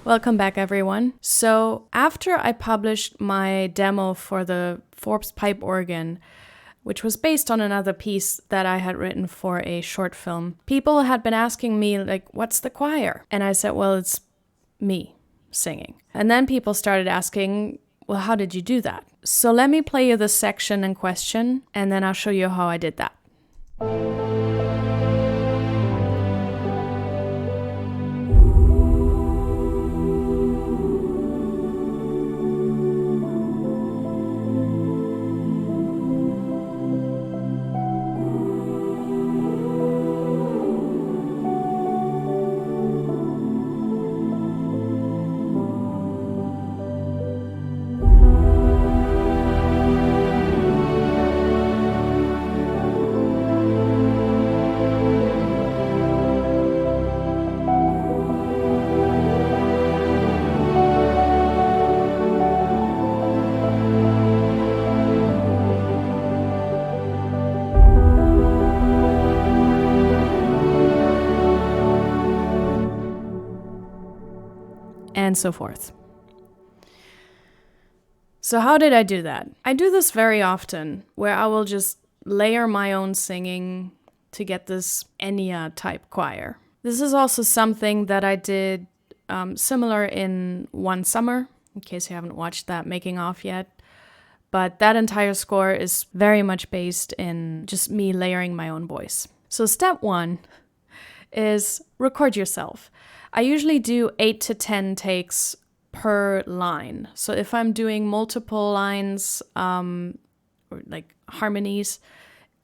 Welcome back, everyone. So after I published my demo for the Forbes pipe organ, which was based on another piece that I had written for a short film, people had been asking me, like, what's the choir? And I said, well, it's me singing. And then people started asking, well, how did you do that? So let me play you the section in question, and then I'll show you how I did that. And so forth. So how did I do that? I do this very often, where I will just layer my own singing to get this Enya-type choir. This is also something that I did similar in One Summer, in case you haven't watched that making of yet. But that entire score is very much based in just me layering my own voice. So step one is record yourself. I usually do 8 to 10 takes per line. So if I'm doing multiple lines, or like harmonies,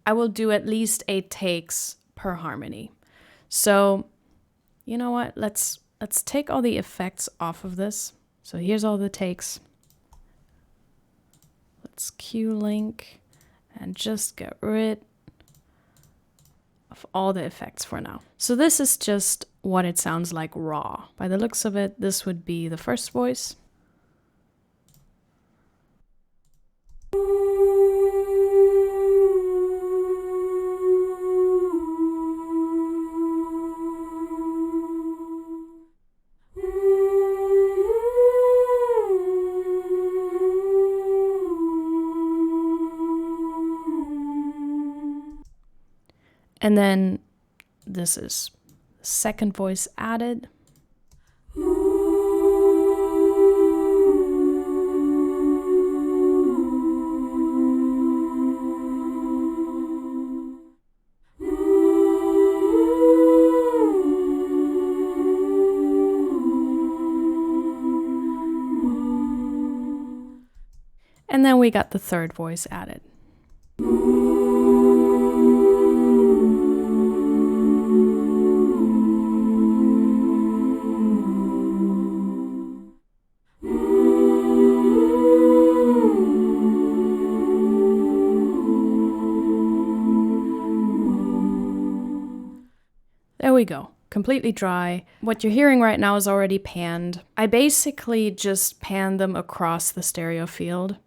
I will do at least 8 takes per harmony. So, you know what? Let's take all the effects off of this. So here's all the takes. Let's cue link and just get rid of all the effects for now. So this is just what it sounds like raw. By the looks of it, this would be the first voice. And then this is the second voice added. And then we got the third voice added. There we go, completely dry. What you're hearing right now is already panned. I basically just pan them across the stereo field.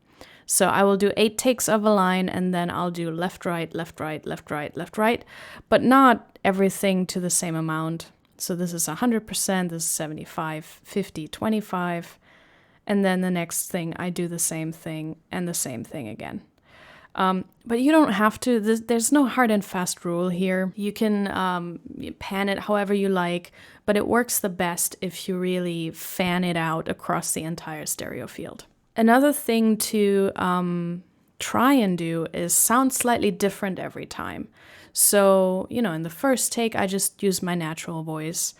So I will do 8 takes of a line, and then I'll do left, right, left, right, left, right, left, right, but not everything to the same amount. So this is 100%, this is 75, 50, 25, and then the next thing I do the same thing and the same thing again. But you don't have to. There's no hard and fast rule here. You can pan it however you like, but it works the best if you really fan it out across the entire stereo field. Another thing to try and do is sound slightly different every time. So, in the first take, I just use my natural voice.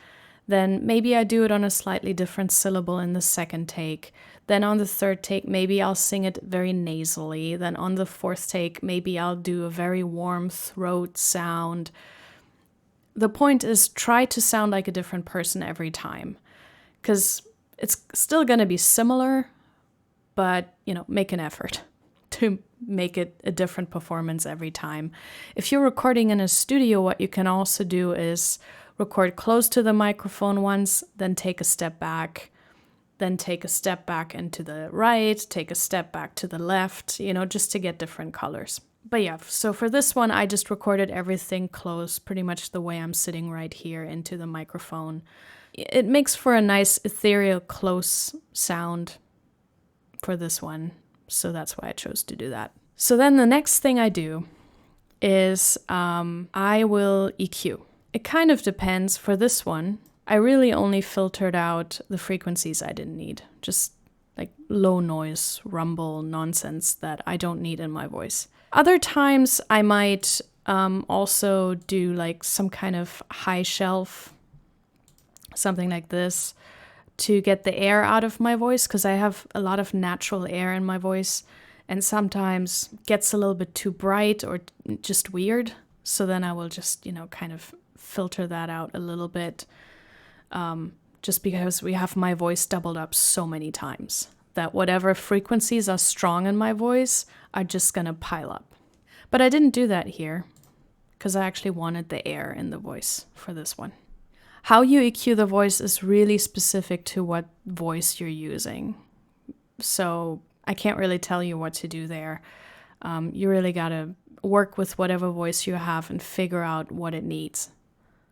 Then maybe I do it on a slightly different syllable in the second take. Then on the third take, maybe I'll sing it very nasally. Then on the fourth take, maybe I'll do a very warm throat sound. The point is, try to sound like a different person every time, because it's still going to be similar, but, make an effort to make it a different performance every time. If you're recording in a studio, what you can also do is record close to the microphone once, then take a step back, then take a step back and to the right, take a step back to the left, just to get different colors. But yeah, so for this one, I just recorded everything close, pretty much the way I'm sitting right here into the microphone. it makes for a nice ethereal close sound for this one. So that's why I chose to do that. So then the next thing I do is I will EQ. It kind of depends. For this one, I really only filtered out the frequencies I didn't need. Just like low noise, rumble nonsense that I don't need in my voice. Other times I might also do like some kind of high shelf, something like this, to get the air out of my voice, because I have a lot of natural air in my voice and sometimes gets a little bit too bright or just weird. So then I will just, kind of filter that out a little bit, just because we have my voice doubled up so many times that whatever frequencies are strong in my voice are just gonna pile up. But I didn't do that here because I actually wanted the air in the voice for this one. How you EQ the voice is really specific to what voice you're using. So I can't really tell you what to do there. You really gotta work with whatever voice you have and figure out what it needs.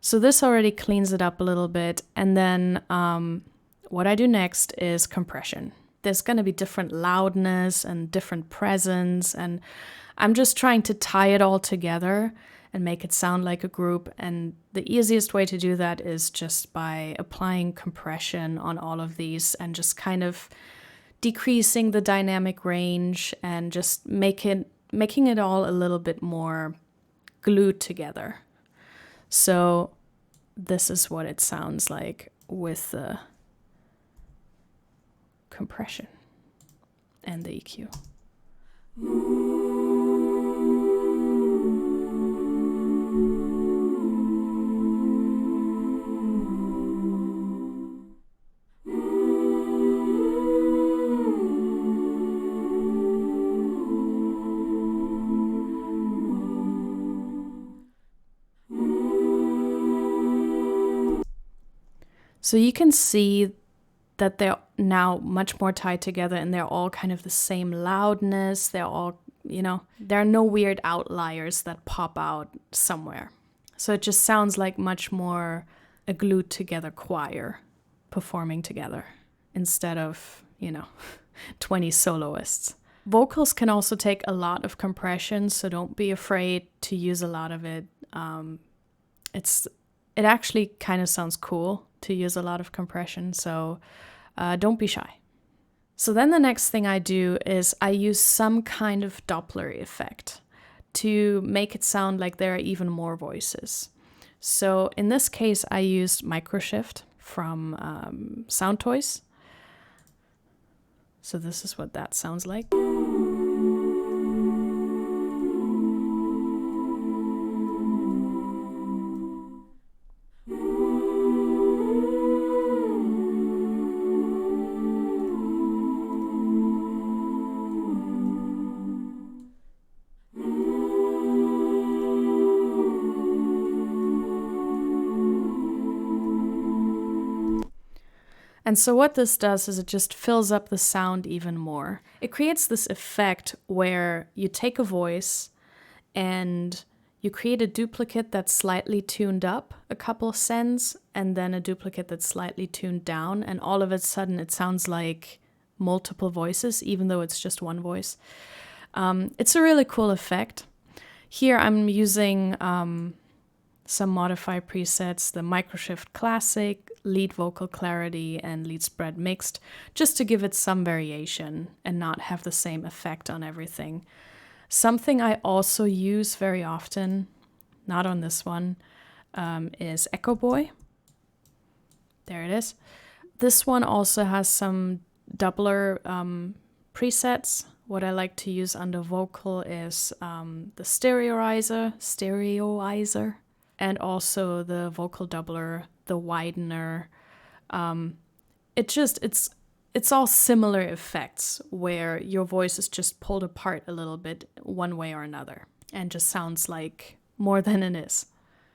So this already cleans it up a little bit. And then what I do next is compression. There's gonna be different loudness and different presence, and I'm just trying to tie it all together and make it sound like a group. And the easiest way to do that is just by applying compression on all of these and just kind of decreasing the dynamic range and just making it all a little bit more glued together. So this is what it sounds like with the compression and the EQ. So you can see that they're now much more tied together and they're all kind of the same loudness. They're all, there are no weird outliers that pop out somewhere. So it just sounds like much more a glued together choir performing together instead of, 20 soloists. Vocals can also take a lot of compression, so don't be afraid to use a lot of it. It actually kind of sounds cool to use a lot of compression, so don't be shy. So then the next thing I do is I use some kind of Doppler effect to make it sound like there are even more voices. So in this case, I used Microshift from Sound Toys. So this is what that sounds like. And so what this does is it just fills up the sound even more. It creates this effect where you take a voice and you create a duplicate that's slightly tuned up a couple cents and then a duplicate that's slightly tuned down, and all of a sudden it sounds like multiple voices, even though it's just one voice. It's a really cool effect. Here I'm using some modify presets, the Microshift Classic, Lead Vocal Clarity, and Lead Spread Mixed, just to give it some variation and not have the same effect on everything. Something I also use very often, not on this one, is Echo Boy. There it is. This one also has some doubler presets. What I like to use under vocal is the stereoizer, and also the vocal doubler, the widener. It's all similar effects where your voice is just pulled apart a little bit one way or another and just sounds like more than it is.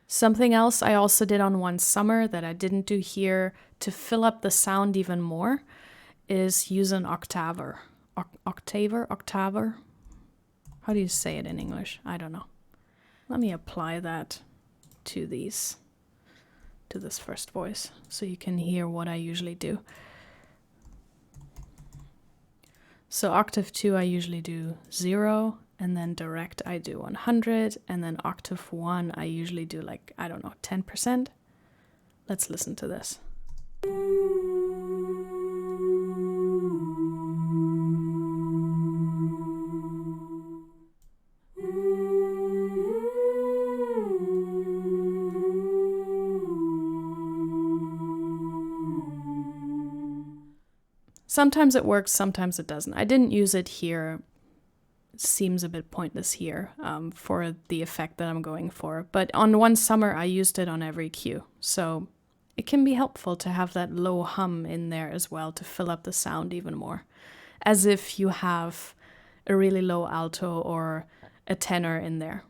Something else I also did on One Summer that I didn't do here to fill up the sound even more is use an Octaver. Octaver? How do you say it in English? I don't know. Let me apply that to these to this first voice so you can hear what I usually do. So octave 2 I usually do 0, and then direct I do 100, and then octave 1 I usually do like, I don't know, 10%. Let's listen to this. Sometimes it works, sometimes it doesn't. I didn't use it here. It seems a bit pointless here for the effect that I'm going for. But on one summer, I used it on every cue. So it can be helpful to have that low hum in there as well to fill up the sound even more. As if you have a really low alto or a tenor in there.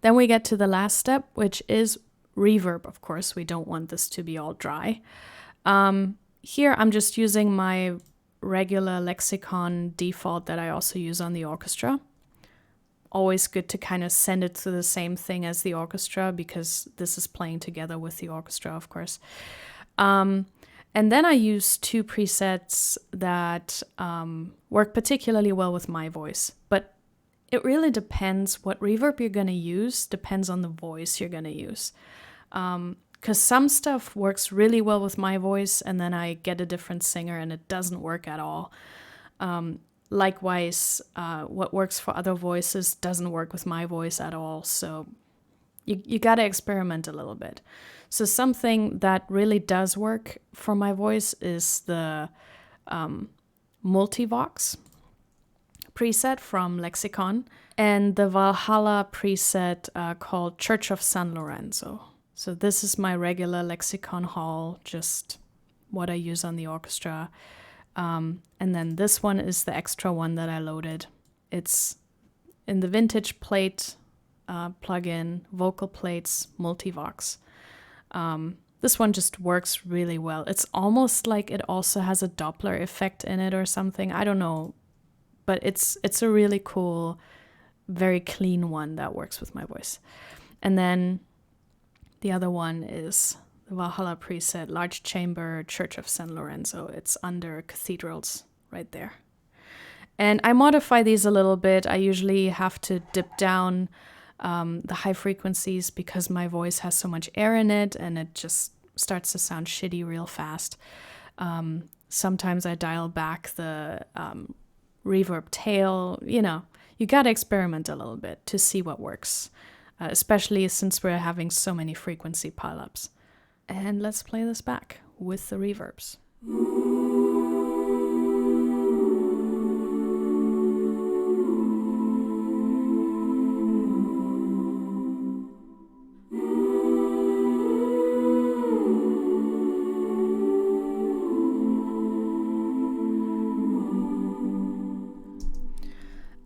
Then we get to the last step, which is reverb, of course. We don't want this to be all dry. Here I'm just using my regular lexicon default that I also use on the orchestra. Always good to kind of send it to the same thing as the orchestra because this is playing together with the orchestra, of course. And then I use 2 presets that work particularly well with my voice. But it really depends what reverb you're going to use, depends on the voice you're going to use. Because some stuff works really well with my voice and then I get a different singer and it doesn't work at all. Likewise, what works for other voices doesn't work with my voice at all. So you got to experiment a little bit. So something that really does work for my voice is the Multivox preset from Lexicon and the Valhalla preset called Church of San Lorenzo. So this is my regular Lexicon Hall, just what I use on the orchestra. And then this one is the extra one that I loaded. It's in the vintage plate plugin, vocal plates, Multivox. This one just works really well. It's almost like it also has a Doppler effect in it or something. I don't know, but it's a really cool, very clean one that works with my voice. And then the other one is the Valhalla preset, Large Chamber, Church of San Lorenzo. It's under Cathedrals right there. And I modify these a little bit. I usually have to dip down the high frequencies because my voice has so much air in it and it just starts to sound shitty real fast. Sometimes I dial back the reverb tail. You know, you gotta experiment a little bit to see what works. Especially since we're having so many frequency pileups. And let's play this back with the reverbs.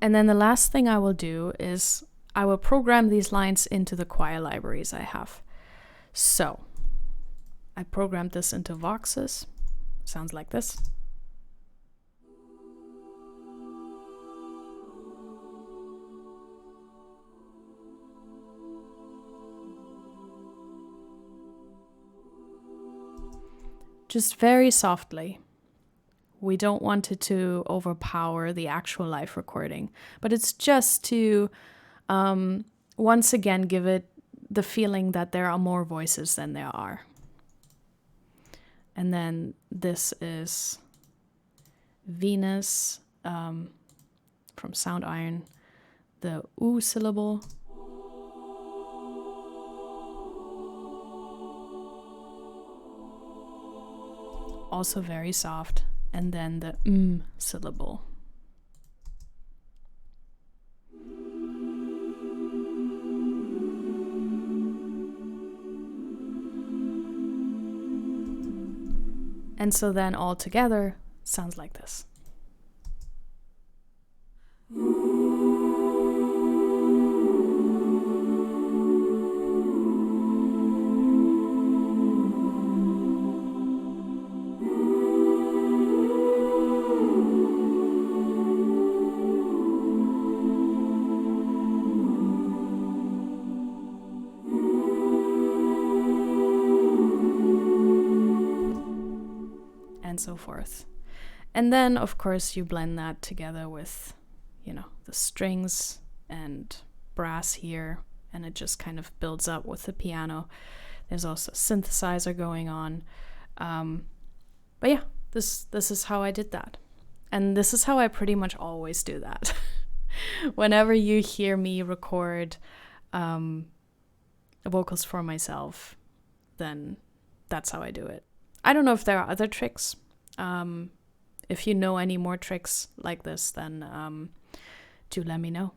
And then the last thing I will do is I will program these lines into the choir libraries I have. So I programmed this into Voxes. Sounds like this. Just very softly. We don't want it to overpower the actual live recording, but it's just to once again give it the feeling that there are more voices than there are. And then this is Venus from Sound Iron, the oo syllable. Also very soft. And then the syllable. And so then all together sounds like this. so forth. And then, of course, you blend that together with, you know, the strings and brass here, and it just kind of builds up with the piano. There's also a synthesizer going on. But yeah, this is how I did that. And this is how I pretty much always do that. Whenever you hear me record vocals for myself, then that's how I do it. I don't know if there are other tricks. If you know any more tricks like this, then do let me know.